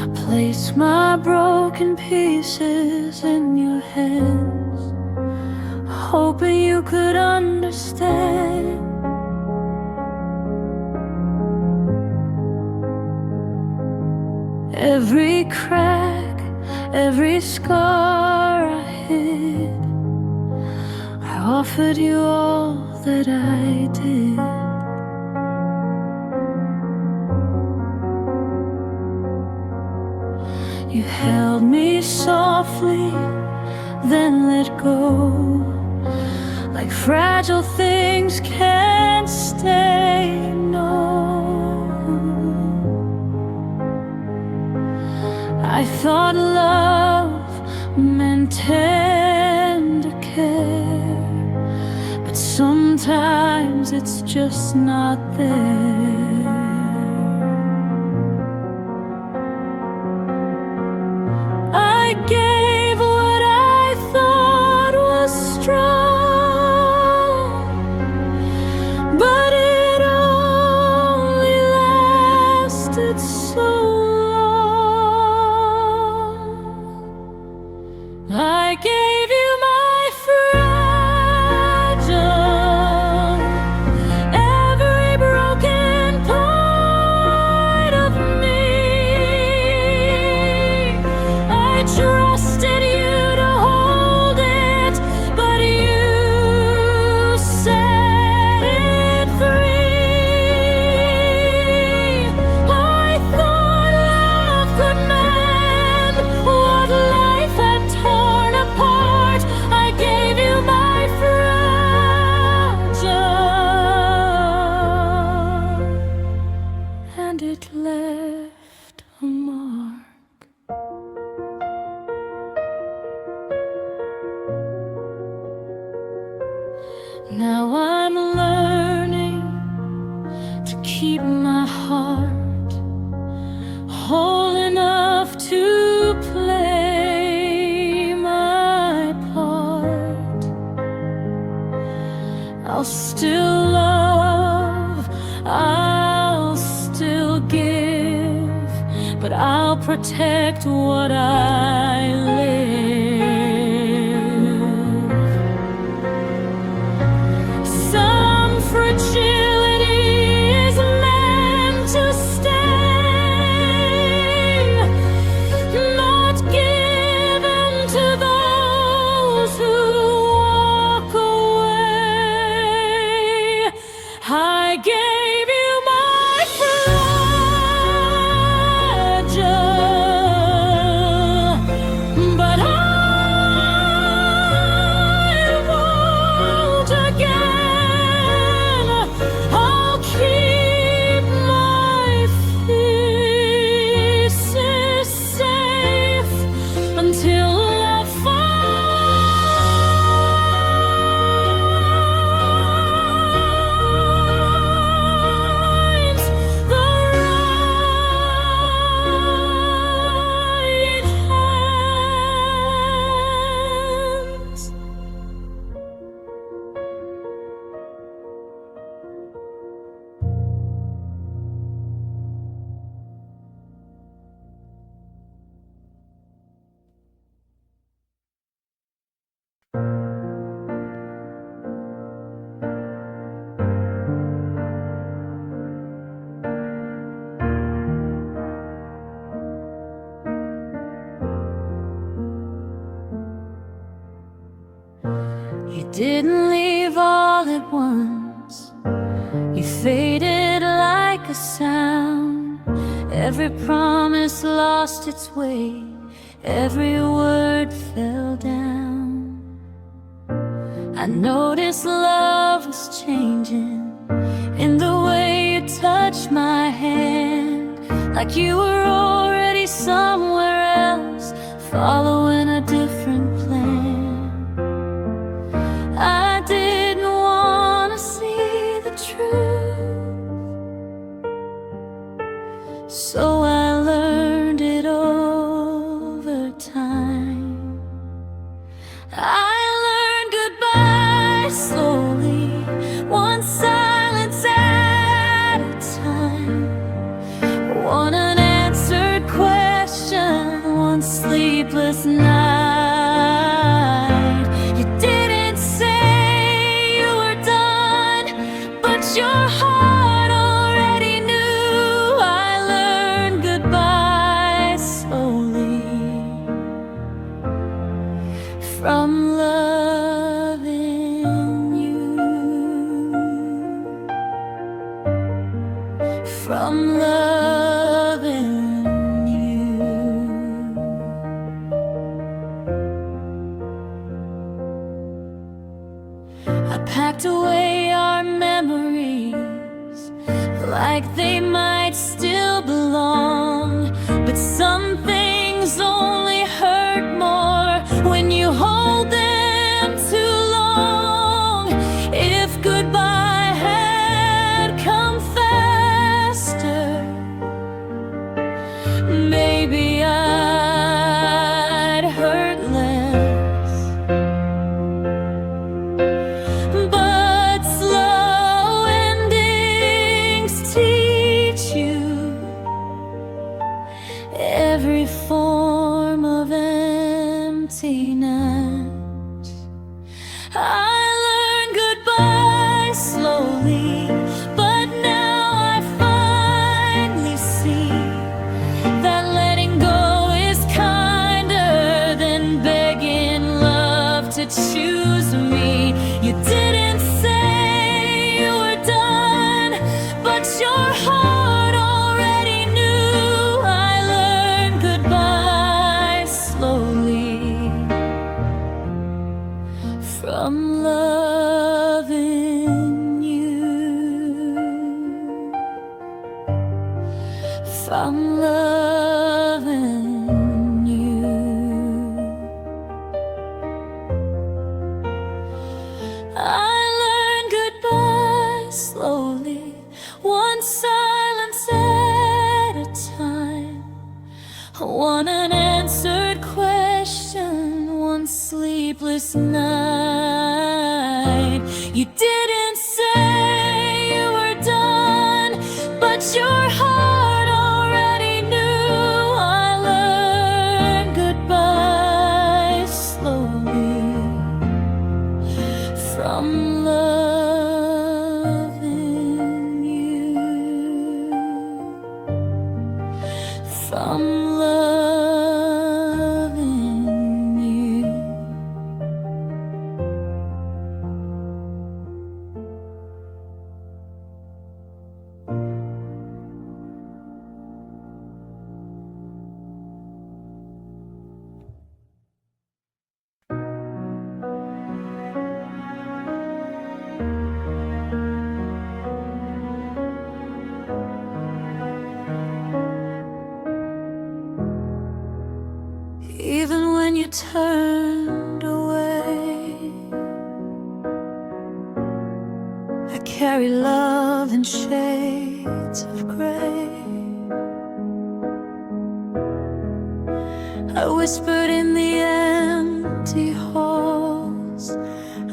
I place my broken pieces in your hands, hoping you could understand. Every crack, every scar I hid, I offered you all that I did. You held me softly, then let go, like fragile things can't stay. No, I thought love meant tender care, but sometimes it's just not there. I gave what I thought was strong, but it only lasted so long. I gave you my fragile, every broken part of me. I trusted you to hold it, but you set it free. I thought love could mend what life had torn apart. I gave you my fragile, and it left a mark. Now I'm learning to keep my heart whole enough to play my part. I'll still love, I'll still give, but I'll protect what I live. Some fragility is meant to stay, not given to those who walk away. I gave you my fragile, but I won't again. I'll keep my pieces safe until love finds the right hands. You didn't leave all at once. You faded like a sound. Every promise lost its way. Every word fell down. I noticed love was changing in the way you touched my hand, like you were already somewhere else, following a different plan. I didn't want to see the truth, so I learned it over time. I learned goodbye slowly, one silence at a time, one unanswered question Some things only hurt more when you hold them too long. If goodbye had come faster, maybe I'd hurt less. But slow endings teach you every form of emptiness. I learned goodbye slowly, but now I finally see that letting go is kinder than begging love to choose me. You didn't say you were done, but your heart already knew. I learned goodbye slowly from loving you, from loving you. I learned goodbye slowly, one silence at a time, one unanswered question, one sleepless night. You didn't say you were done, but your heart already knew. I learned goodbye slowly from loving you, from loving you. Even when you turned away, I carry love in shades of gray. I whispered in the empty halls,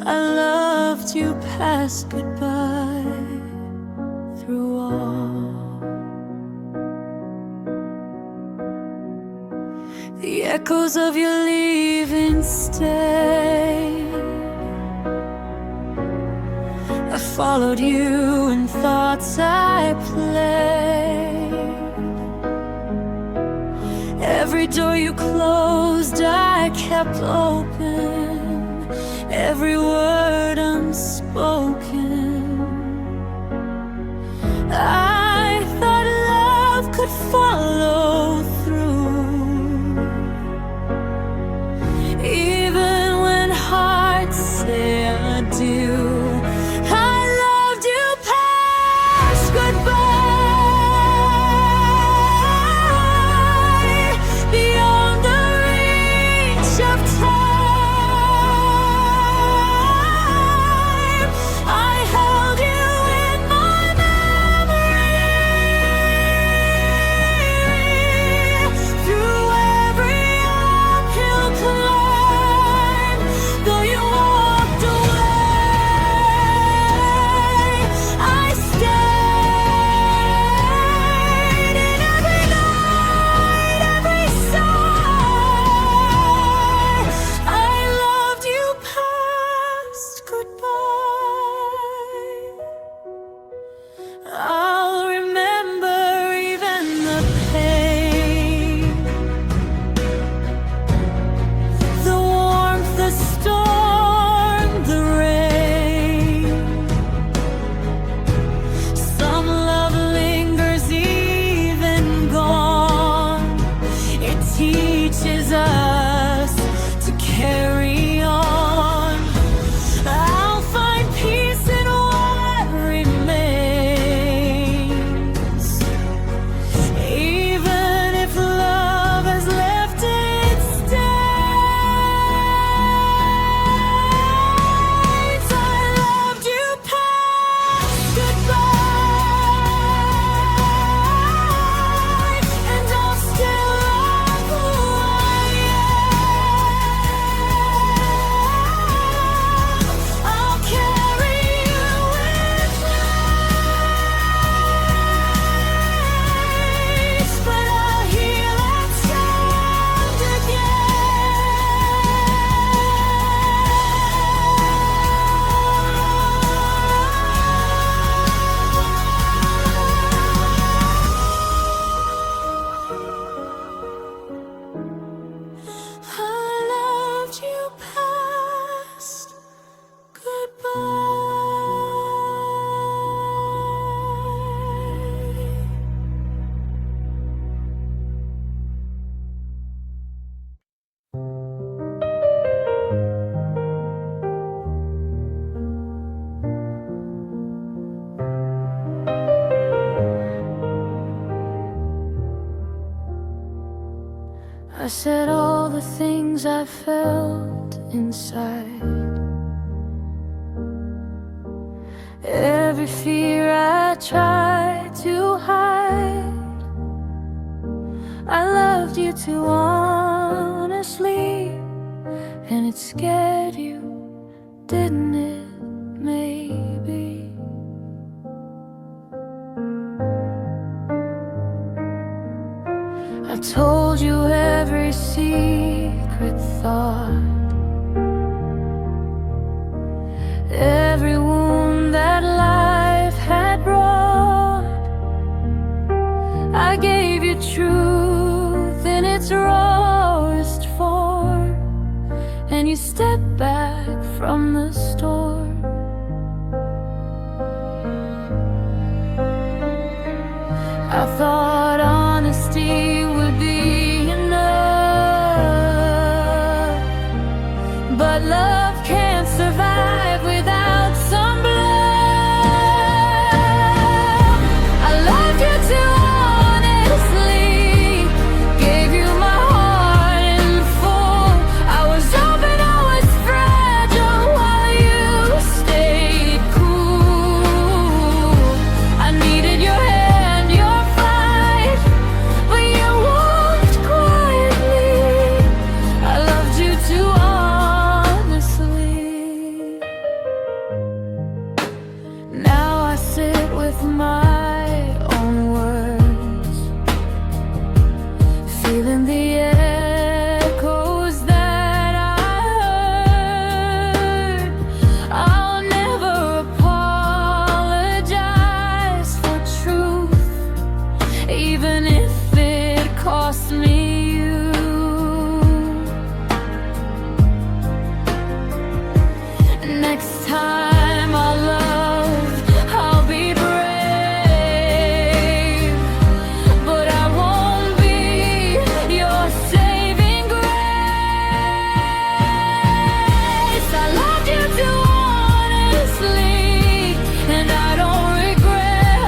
I loved you past goodbye through all. The echoes of your leaving stay. I followed you in thoughts I played. Every door you closed I kept open, every word unspoken. I thought love could follow through, even when hearts say adieu. I loved you past goodbye, beyond the reach of time. I held you in my memory through every uphill climb. Though you walked away, I stayed in every night, every sigh. I loved you past goodbye. I'll remember even the pain, the warmth, the storm, the rain. Some love lingers even gone. It teaches us to carry on. I'll find peace in what remains, even if love I said all the things I felt inside, every fear I tried to hide. I loved you too honestly, and it scared you, didn't it? Maybe. I told you every secret thought, every wound that life had brought. I gave you truth in its rawest form, and you stepped back from the storm. I thought honesty would be enough, but love can't survive without some blood. I loved you too honestly, gave you my heart in full. I was open, I was fragile while you stayed cool. I needed your hand, your fight, but you walked quietly. I loved you too honestly. Now I sit with my own words, feeling the echoes that I heard. I'll never apologize for truth, even if it cost me you. Next time I'll love, I'll be brave, but I won't be your saving grace. I loved you too honestly, and I don't regret a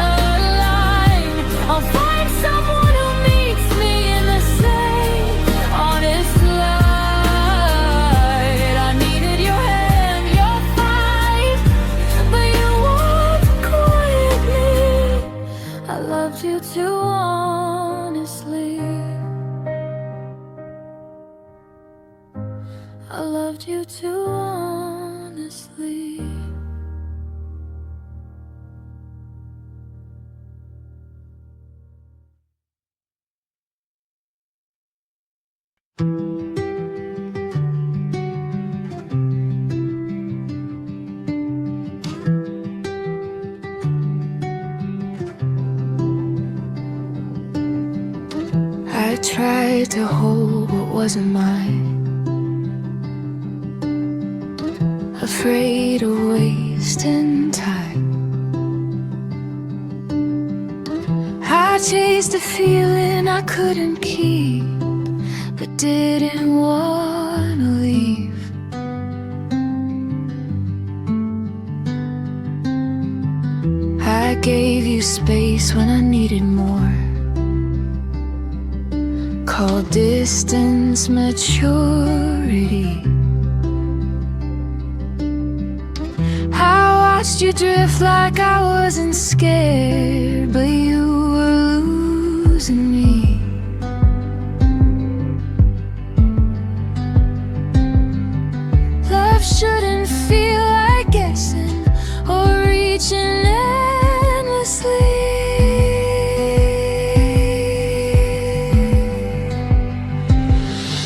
line. I'll find someone who meets me in the same honest light. I needed your hand, your fight, but you walked quietly. I loved you too honestly. I loved you too honestly. I tried to hold what wasn't mine, afraid of wasting time. I chased a feeling I couldn't keep, but didn't wanna leave. I gave you space when I needed more, called distance maturity. I watched you drift like I wasn't scared, but you were losing me. Love shouldn't feel like guessing or reaching endlessly.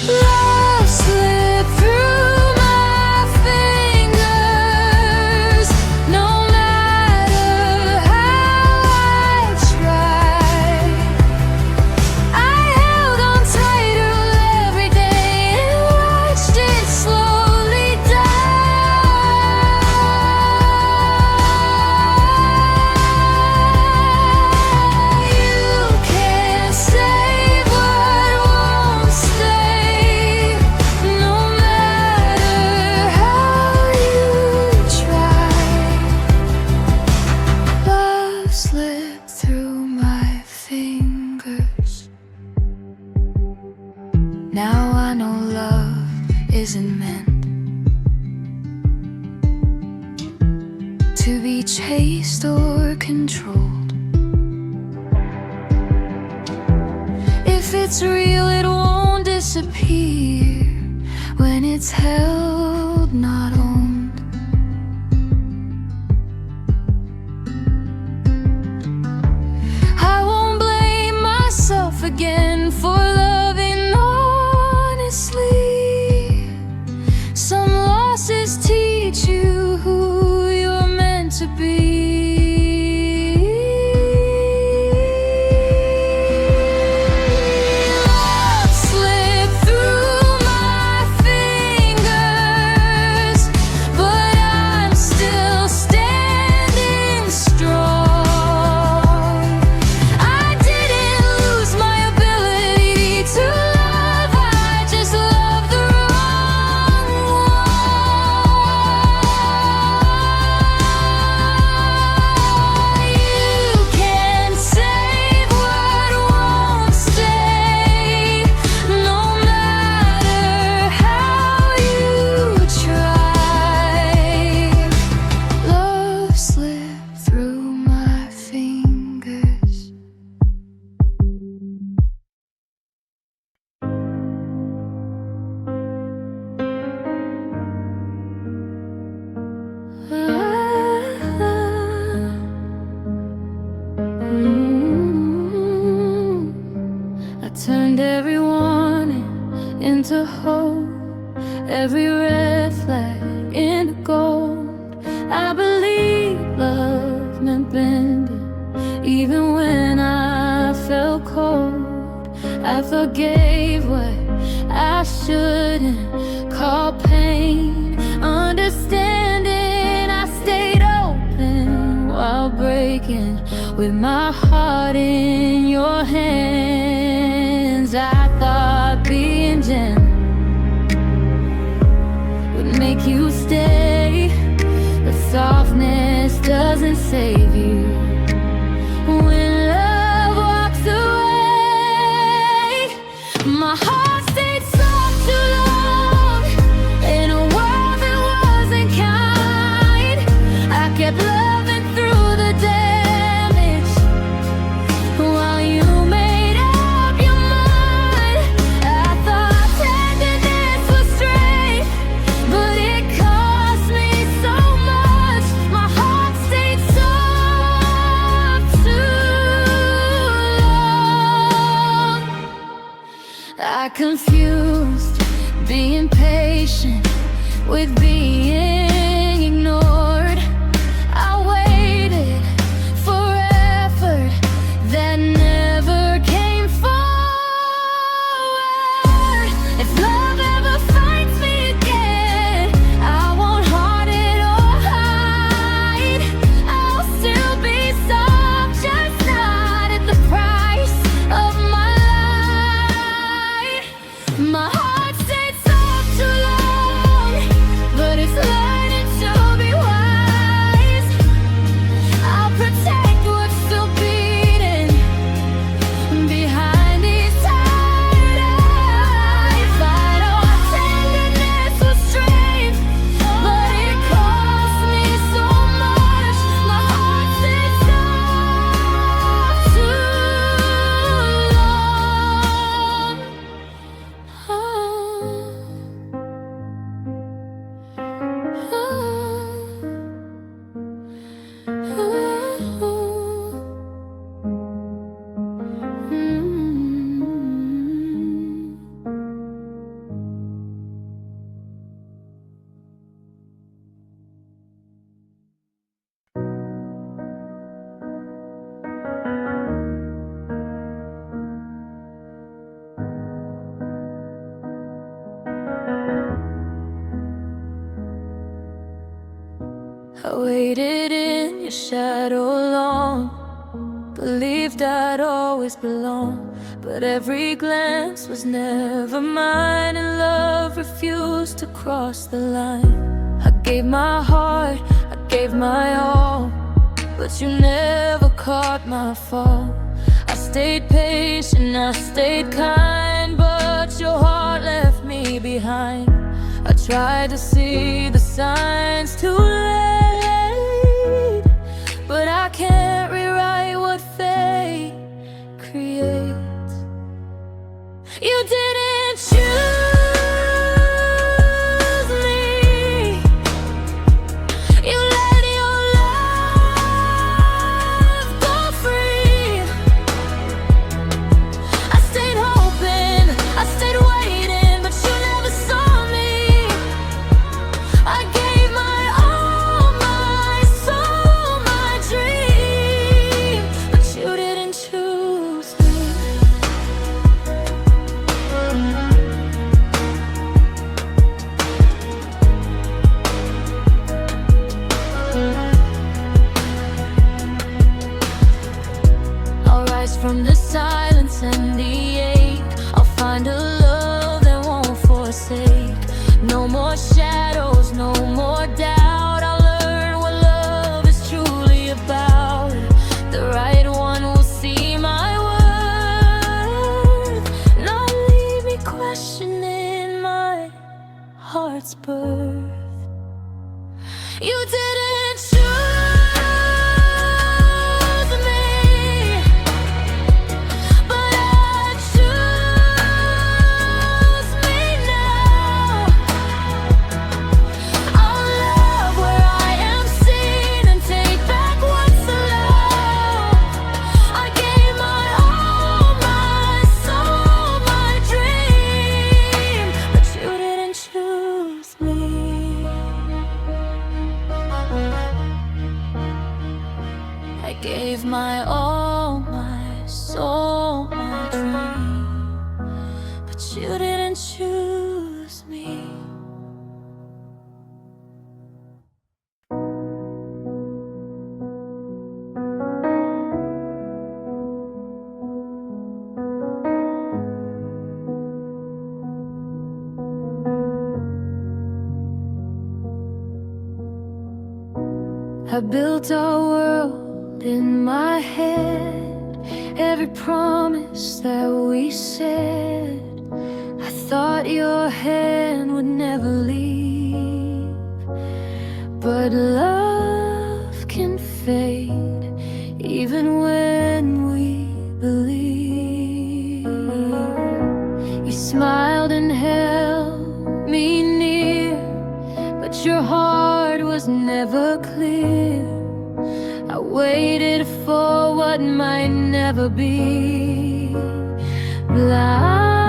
Love slipped through my fingers, no matter how I tried. Now I know love isn't meant to be chased or controlled. If it's real, it won't disappear when it's held, not owned. I won't blame myself again for loving honestly. Some losses teach you who you're meant to be. Turned every warning into hope, every red flag into gold. I believe love meant bending, even when I felt cold. I forgave what I shouldn't call pain. Understanding, I stayed open while breaking, with my heart in your hands. I thought being gentle would make you stay, but softness doesn't save you. When love walks away, my heart stayed soft too long. In a world that wasn't kind, I kept loving through the damage while you made up your mind. I thought tenderness was strength, but it cost me so much. My heart stayed soft too long. I confused being patient with being ignored. I waited for effort that never came forward. If love ever finds me again, I won't hide it or hide. I'll still be soft, just not at the price of my life. My heart stayed soft too long, but it's learning to be wise. I'll protect what's still beating behind these tired eyes. I know tenderness was strength, but it cost me so much. My heart stayed soft too I waited in your shadow long, believed I'd always belong, but every glance was never mine, and love refused to cross the line. I gave my heart, I gave my all, but you never caught my fall. I stayed patient, I stayed kind, but your heart tried to see the signs too late, but I can't rewrite what fate creates. You didn't choose me. You let your love go free. I stayed hoping, I stayed waiting, but you never saw me. I gave my all, my soul, my dream, but you didn't choose me. I'll rise from the silence and the ache. I'll find a love that won't forsake. No more shadows, no more doubt. I'll learn what love is truly about. The right one will see my worth, not leave me questioning my heart's birth. You didn't choose me, but I choose me now. I'll love where I am seen and take back what's allowed. I gave my all, my soul, my dream, but you didn't choose me. I gave my all, my soul, my dream, but you didn't choose me. I built our world in my head, every promise that we said. I thought your hand would never leave, but love can fade even when we believe. You smiled and held me near, but your heart was never clear. I waited for what might never be, blind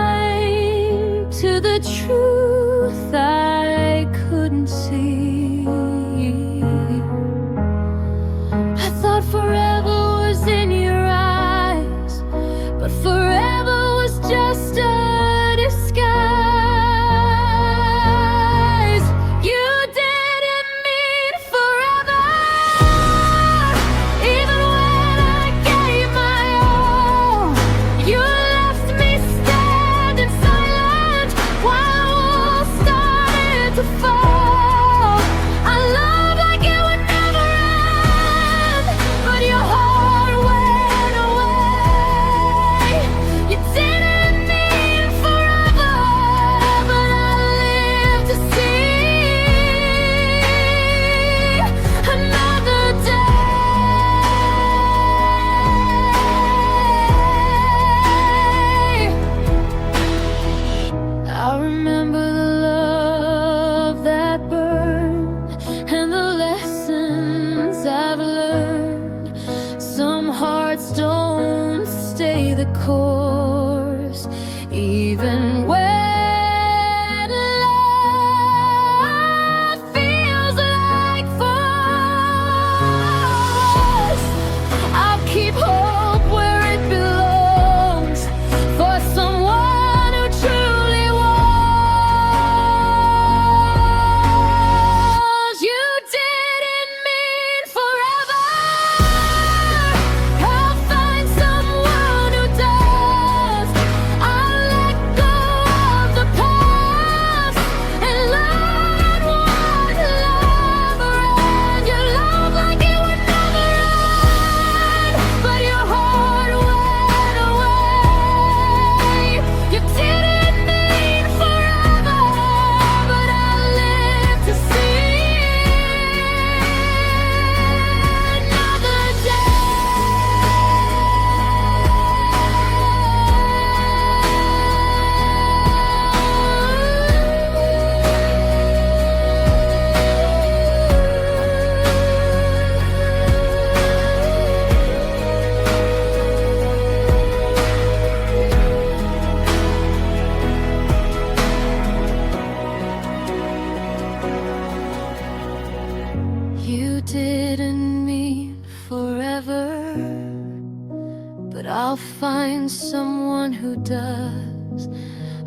to the truth I couldn't see. I thought forever was in your eyes, but forever was just a disguise. You didn't mean forever, even when I gave my all. You left me standing find someone who does.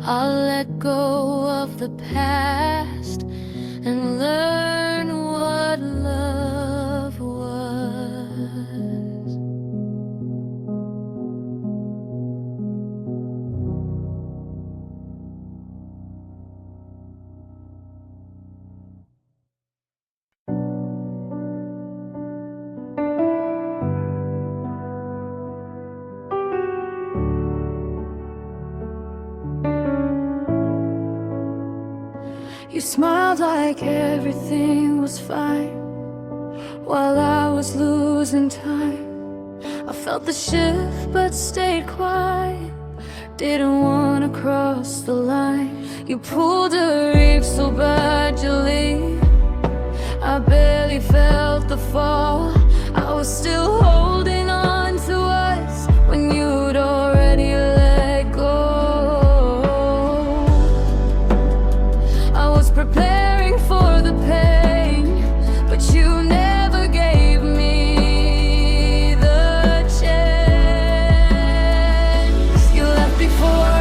I'll let go of the past and learn what love was. You smiled like everything was fine while I was losing time. I felt the shift but stayed quiet, didn't wanna cross the line. You pulled a rig so bad you leave. I barely felt the fall. I was still holding on to us when you'd already let go. I was preparing for the pain, but you never gave me the chance. You left before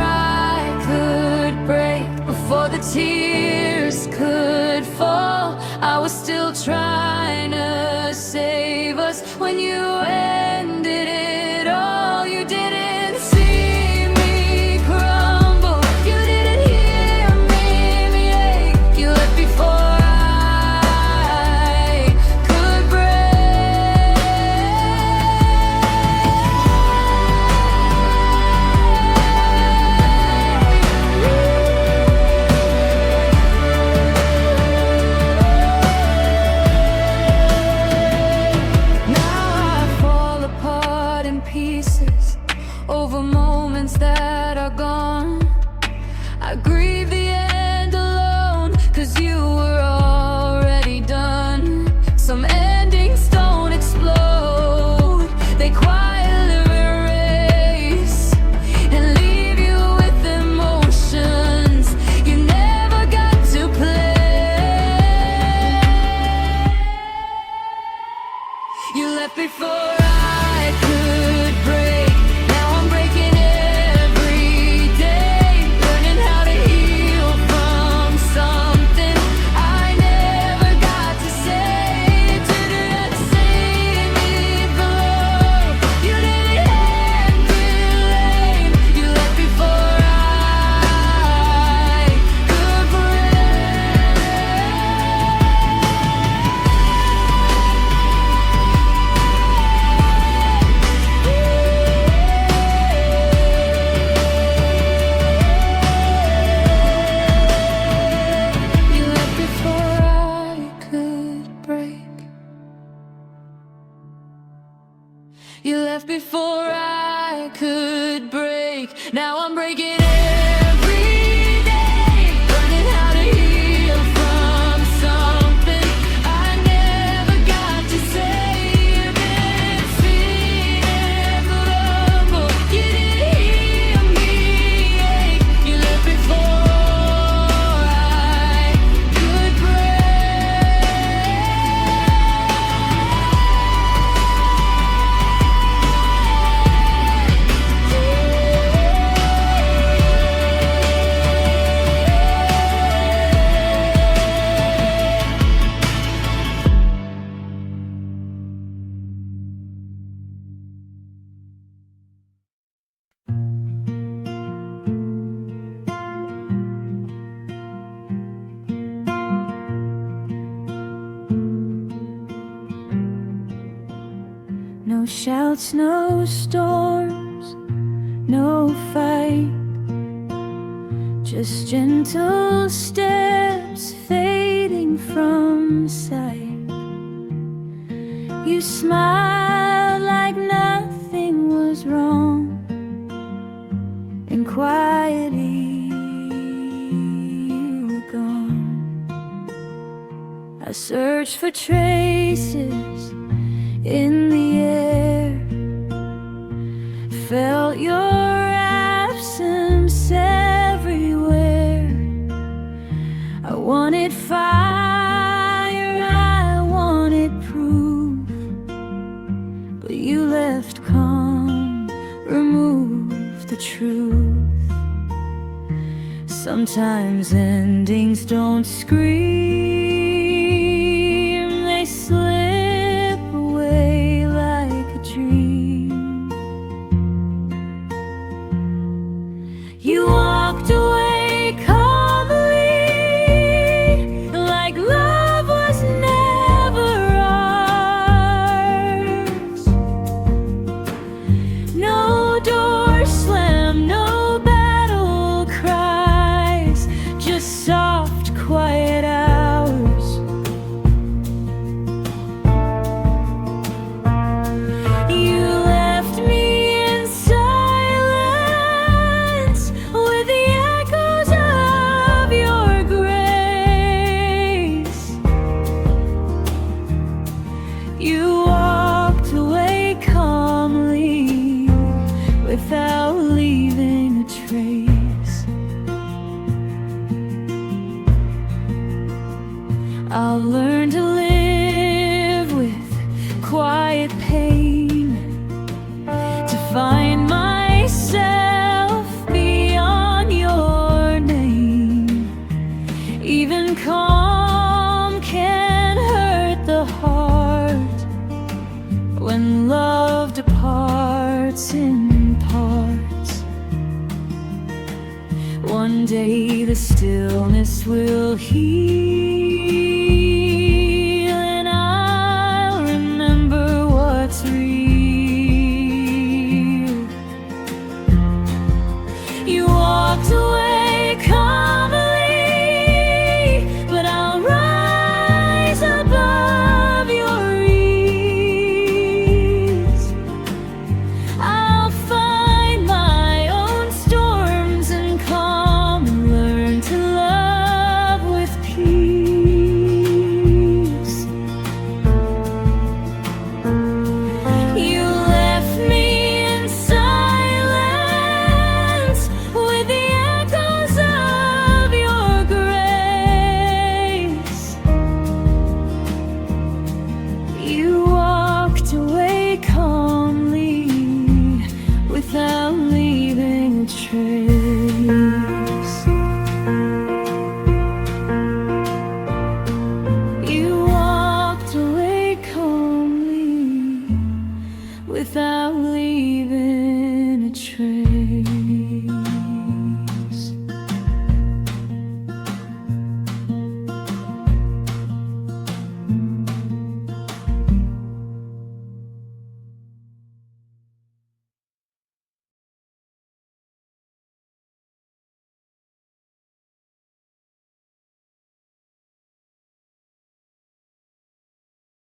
I could break, before the tears could fall. I was still trying to save us when you ended it all. You didn't see me crumble, you didn't hear me ache. You left before I could pieces over moments that are gone. I grieve the end alone, 'cause you were already done. Some endings don't explode, they quietly erase and leave you with emotions you never got to play. You left before I could break. Now I'm breaking every day, learning how to heal from something I never got to say. You didn't save me from love, you didn't hand me lame. You left before I could break. You left before I could break. Now I'm breaking every day, learning how to heal from something I never got to say. You didn't see it crumble, you didn't hear me ache. You left before I could no shouts, no storms, no fight, just gentle steps fading from sight. You smiled like nothing was wrong, and quietly you were gone. I searched for traces in the air, felt your absence everywhere. I wanted fire, I wanted proof, but you left calm, removed Sometimes endings don't scream, they slip away like a dream. You walked away calmly, like love was never ours. No door slammed, no battle cries, just soft, quiet hours. You left me in silence with the echoes of your grace. You walked away calmly without leaving a trace. I'll learn to live with quiet pain, to find myself beyond your name. Even calm can hurt the heart when love departs in parts. One day the stillness will heal.